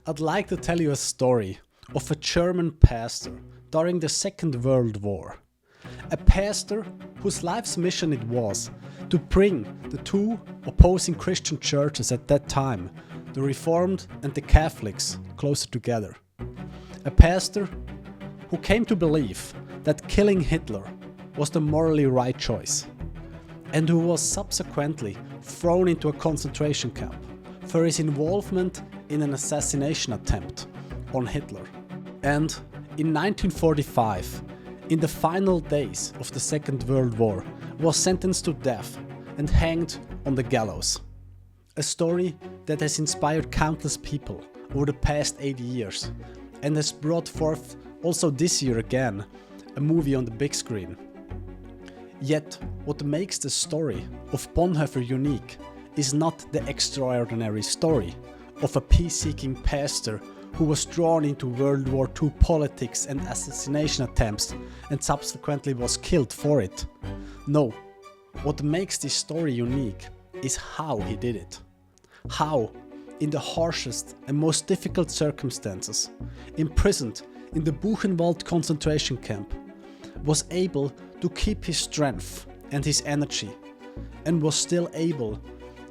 I'd like to tell you a story of a German pastor during the Second World War. A pastor whose life's mission it was to bring the two opposing Christian churches at that time, the Reformed and the Catholics, closer together. A pastor who came to believe that killing Hitler was the morally right choice, and who was subsequently thrown into a concentration camp for his involvement in an assassination attempt on Hitler. And in 1945, in the final days of the Second World War, was sentenced to death and hanged on the gallows. A story that has inspired countless people over the past 80 years and has brought forth also this year again a movie on the big screen. Yet, what makes the story of Bonhoeffer unique is not the extraordinary story of a peace-seeking pastor who was drawn into World War II politics and assassination attempts and subsequently was killed for it. No, what makes this story unique is how he did it. How, in the harshest and most difficult circumstances, imprisoned in the Buchenwald concentration camp, was able to keep his strength and his energy, and was still able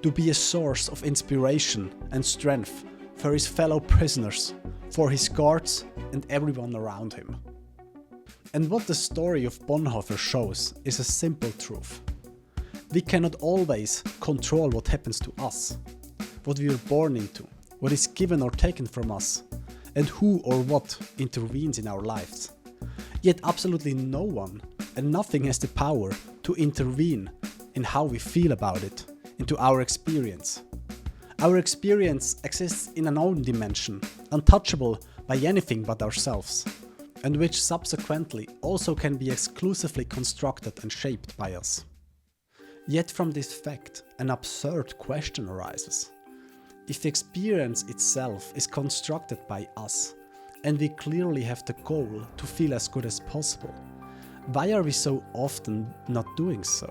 to be a source of inspiration and strength for his fellow prisoners, for his guards and everyone around him. And what the story of Bonhoeffer shows is a simple truth. We cannot always control what happens to us, what we are born into, what is given or taken from us, and who or what intervenes in our lives. Yet absolutely no one and nothing has the power to intervene in how we feel about it, into our experience. Our experience exists in an own dimension, untouchable by anything but ourselves, and which subsequently also can be exclusively constructed and shaped by us. Yet from this fact, an absurd question arises. If experience itself is constructed by us, and we clearly have the goal to feel as good as possible, why are we so often not doing so?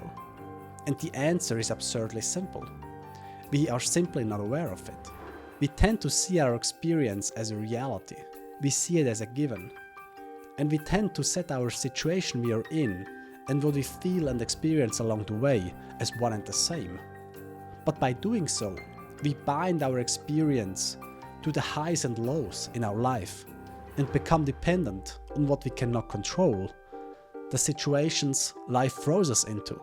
And the answer is absurdly simple. We are simply not aware of it. We tend to see our experience as a reality. We see it as a given. And we tend to set our situation we are in and what we feel and experience along the way as one and the same. But by doing so, we bind our experience to the highs and lows in our life and become dependent on what we cannot control, the situations life throws us into.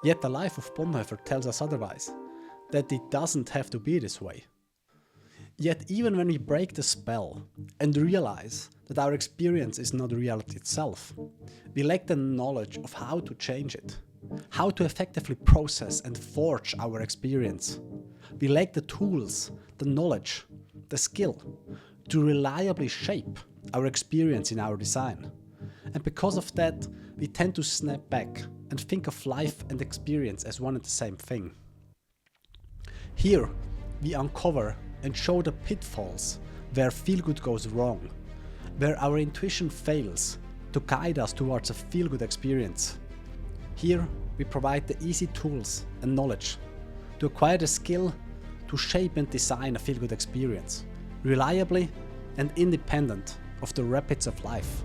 Yet the life of Bonhoeffer tells us otherwise, that it doesn't have to be this way. Yet even when we break the spell and realize that our experience is not reality itself, we lack the knowledge of how to change it, how to effectively process and forge our experience. We lack the tools, the knowledge, the skill to reliably shape our experience in our design. And because of that, we tend to snap back and think of life and experience as one and the same thing. Here, we uncover and show the pitfalls where Feelgood goes wrong, where our intuition fails to guide us towards a feel-good experience. Here, we provide the easy tools and knowledge to acquire the skill to shape and design a feel-good experience, reliably and independent of the rapids of life.